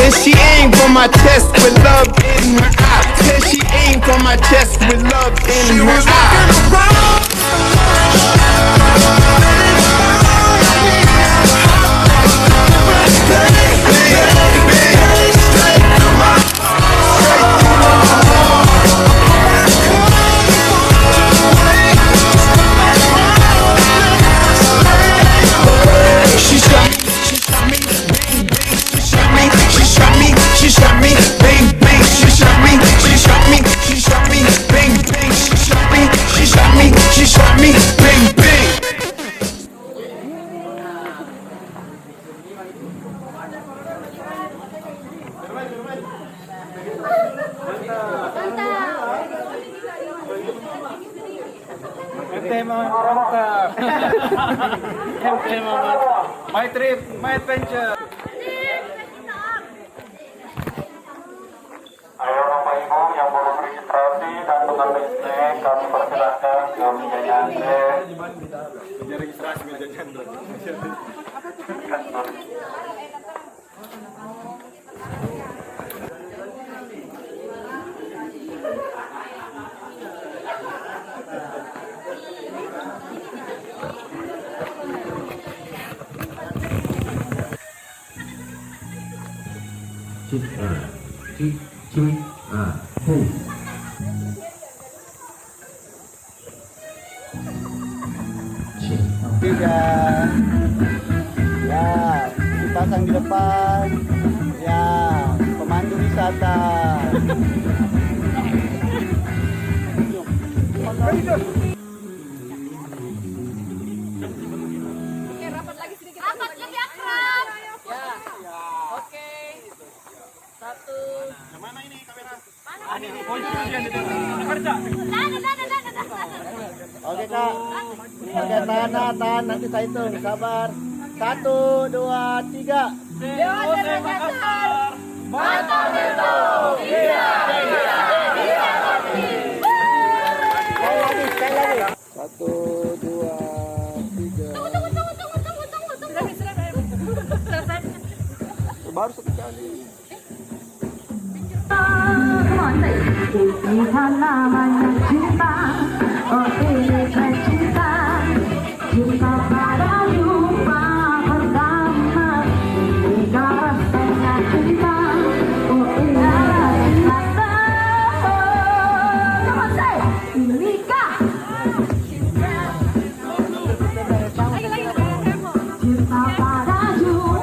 And she aimed for my chest with love in her eye. Said she aimed for my chest with love in her eye. She was walking around. My trip, my adventure. Ayo Bapak Ibu yang belum registrasi dan bukan listrik, kami persilahkan ke mejanya antre. Registrasi meja ganda. Tiga, ya, dipasang di depan, ya, pemandu wisata. Rapat lagi sedikit. Rapat lebih akrab. Ya. Oke. Satu. Yang mana ini kamera? Oke Kak, oke tahan, nanti saya hitung, sabar. 1, 2, 3. Dewa Makassar. Mantap itu. Iya. Sekali lagi. 1, 2, 3. Tunggu. Baru satu kali. Cinta namanya cinta, oh ini cinta, cinta pada jumpa pertama, jika rasanya cinta, oh ini cinta, come on say, nikah. Cinta pada jumpa.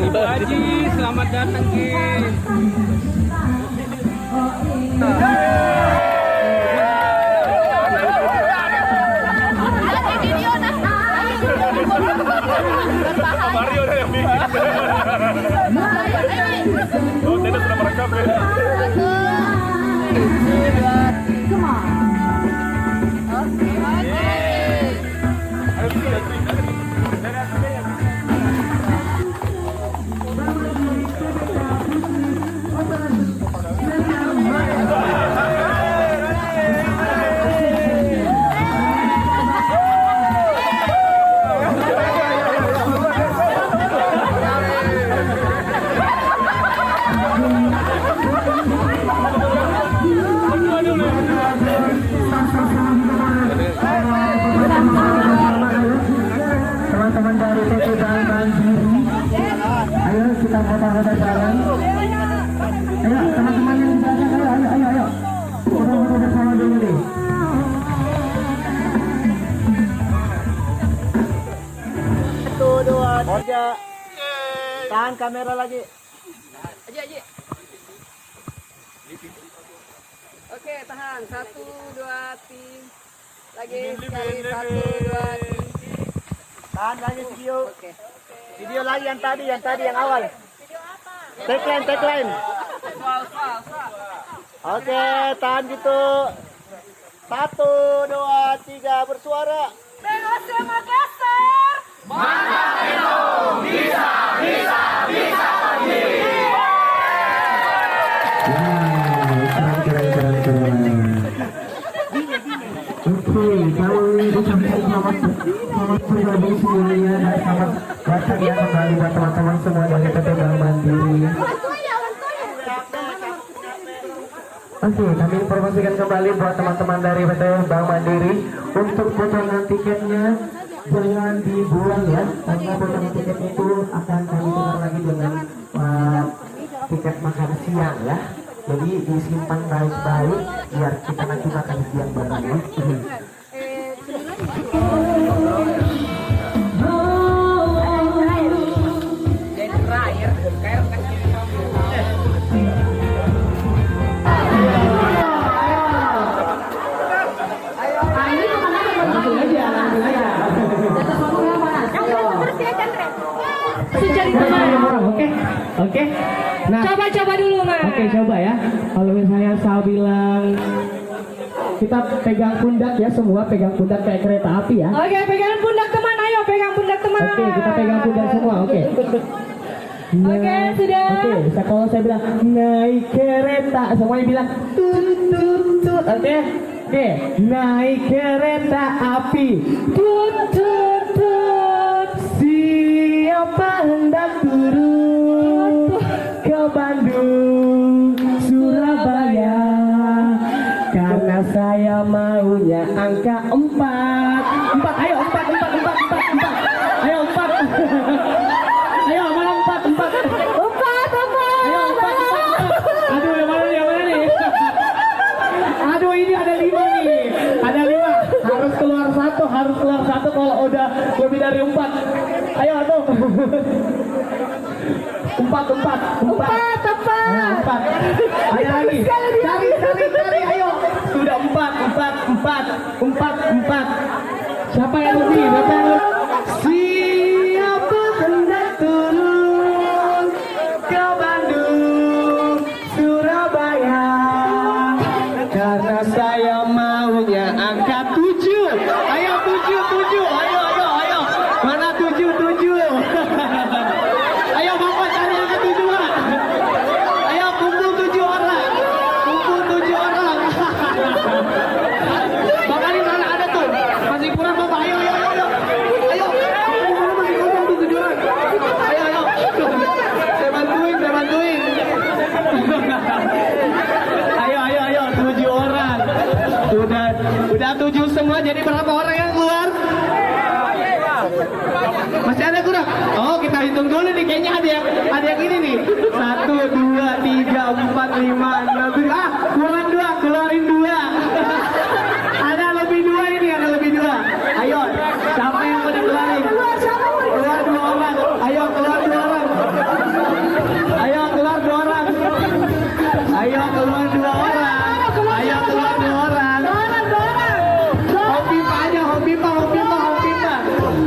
Ibu Haji, selamat datang Ki. Mario udah yang bikin. Oh, Dennis sudah merekam ya. Come on. Teman-teman dari PT Dalman Biru, ayo kita foto-foto bareng. Ayo teman-teman yang di belakang, ayo. Foto-foto bersama dulu deh. 1, 2, 3. Tahan kamera lagi. Aji. Oke, tahan. 1, 2, 3. Lagi sekali. 1, 2, 3. Tahan lagi video. Oke. Video lagi yang tadi yang awal. Tagline. Oke, tahan gitu. 1, 2, 3 bersuara. Dewa Makassar. Oke, kalau itu sampai selamat selamat pribadi semuanya dan selamat datang ya kembali buat teman-teman semua dari PT Bank Mandiri. Oke, kami informasikan kembali buat teman-teman dari PT Bank Mandiri untuk potongan tiketnya jangan dibuang ya, karena potongan tiket itu akan kami tukar lagi dengan tiket makan siang ya. Jadi disimpan baik-baik biar kita nanti makan siang bareng ya. Oke. Nah, Coba dulu, Mas. Oke, coba ya. Kalau misalnya saya bilang kita pegang pundak ya, semua pegang pundak kayak kereta api ya. Oke, pegang pundak teman. Ayo, pegang pundak teman. Oke, kita pegang pundak semua. Oke. Oke, sudah. Oke, bisa kalau saya bilang naik kereta, semuanya bilang tut tut tut. Oke. Oke, naik kereta api. Tut tut tut. Siapa hendak turun ke Bandung, Surabaya? Karena saya maunya angka 4. 4, ayo 4. Ayo 4. Ayo mana 4. Ayo 4. Aduh, yang mana nih? Aduh, ini ada 5 nih. Ada 5. Harus keluar satu kalau udah lebih dari 4. Ayo tuh. 4. Nah, 4. Ada lagi. Cari, ayo. Sudah 4. Siapa yang lebih? Siapa hendak turun ke Bandung, Surabaya? Karena saya maunya angka 7. Ayo 7. Ayo. Mana 7? Ayo Bapak cari angka 7, Pak. Ayo kumpul 7 orang. Bapak ini mana ada tuh? Masih kurang Bapak. Ayo. Kumpul masih kurang tuh 7 orang. Ayo. Saya bantuin. Ayo 7 orang. Udah 7 semua, jadi berapa orang yang keluar? Masih ada kurang? Oh, kita hitung dulu nih, kayaknya ada yang ini nih. 1, 2, 3, 4, 5, 6, 7. Keluarin 2. Ada lebih 2 ini, Ayo, siapa yang mau dikeluarin? Keluar 2 orang. Ayo, keluar 2 orang.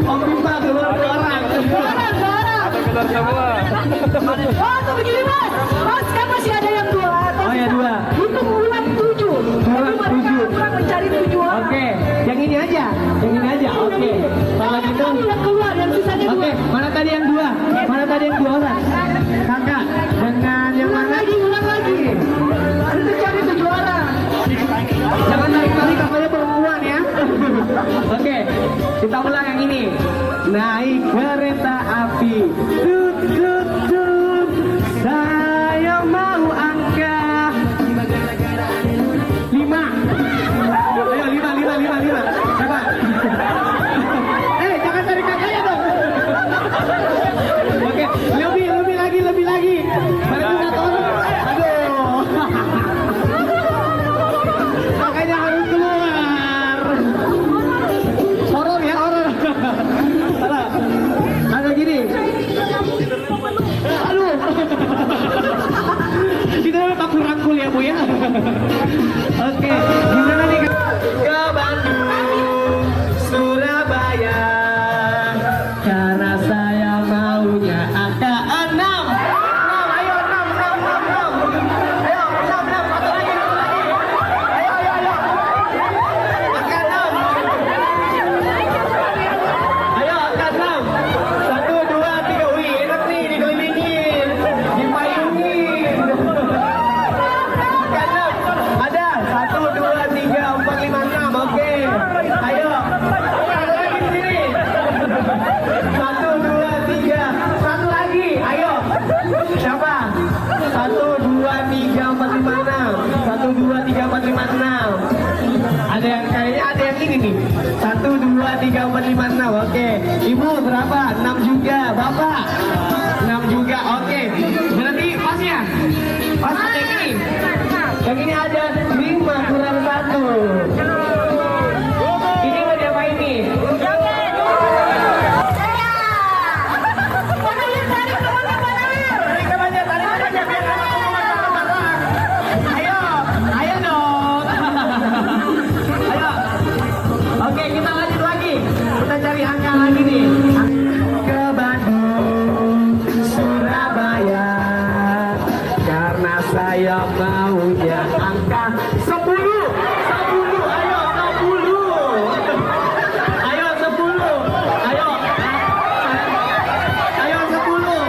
Om Pipa keluar 2 orang. Keluar semua. Oh, tuh begini, Mas. Mas, kan masih ada yang 2. Oh ya 2. Hitung ulang 7. Ulang 7. Kurang mencari 7 orang. Oke, yang ini aja. Oke. Kalau gitu. Yang keluar, yang sisanya 2. Oke, mana tadi yang 2 orang? Kakak, dengan yang mana? Ulang lagi. Harus mencari 7 orang. Jangan tarik kakaknya perempuan ya. Oke, kita ulang yang ini. Naik kereta api. Tut tut tut. Saya mau angka 5. Ayo 5. Coba. Jangan tarik kakaknya dong. Oke, lebih lagi. Baru 1 orang. Aduh. Makanya harus keluar. Horor ya. 3, 4, 5, 6. Oke. Ibu berapa? 6 juga. Bapak 6 juga. Oke. Berarti pas ya? Pas ada yang ini. Yang ini ada 5 kurang 1. Ini mau diapain nih? Tarik ke bawah, biar kamu marah. Ayo, ayo dong. Ayo. Oke, kita lanjut lagi. Kita cari angka lagi nih. Ke Bandung, Surabaya, karena saya maunya angka 10. 10, ayo 10. Ayo 10. Ayo. Ayo 10.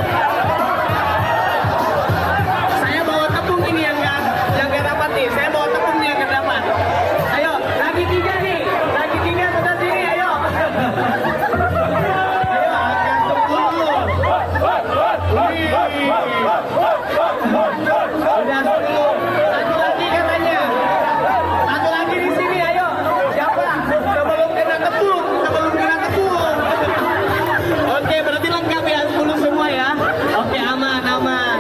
Saya bawa tepung ini yang gak dapat nih. Saya bawa tepung nih yang gak dapat. Ayo, lagi 3 nih. Lagi 3 sudah sini, ayo. Ayo, angka 10. Wih. Udah 10. Satu lagi katanya. Satu lagi di sini, ayo. Siapa? Sebelum kena tepung. Sebelum kena tepung. Oke, berarti lengkap ya 10 semua ya. Oke, aman, aman.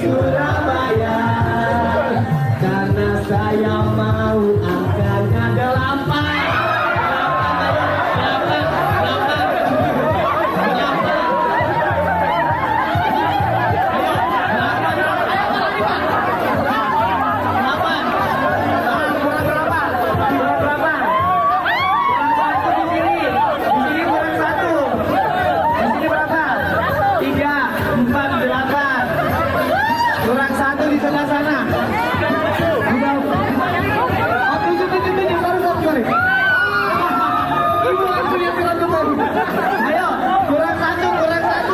Surabaya, karena saya mau angkanya 8. Kurang 1 di sebelah sana. Udah. Oh, tujuh. Sorry. Ibu aku lihat teman-teman. Ayo, kurang 1. Ayo, kurang 1.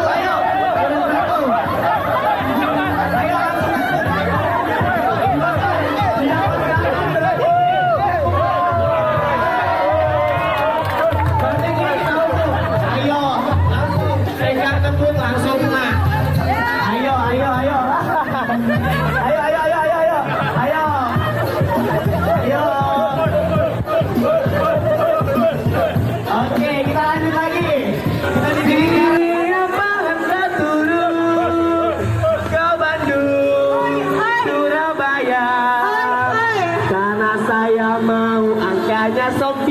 Ayo, Ayo, langsung pegang tepung langsung nah. Ayo. Ayo. Oke, kita lanjut lagi. Kita di sini apa Anda turun ke Bandung, Surabaya, karena saya mau angkanya 10.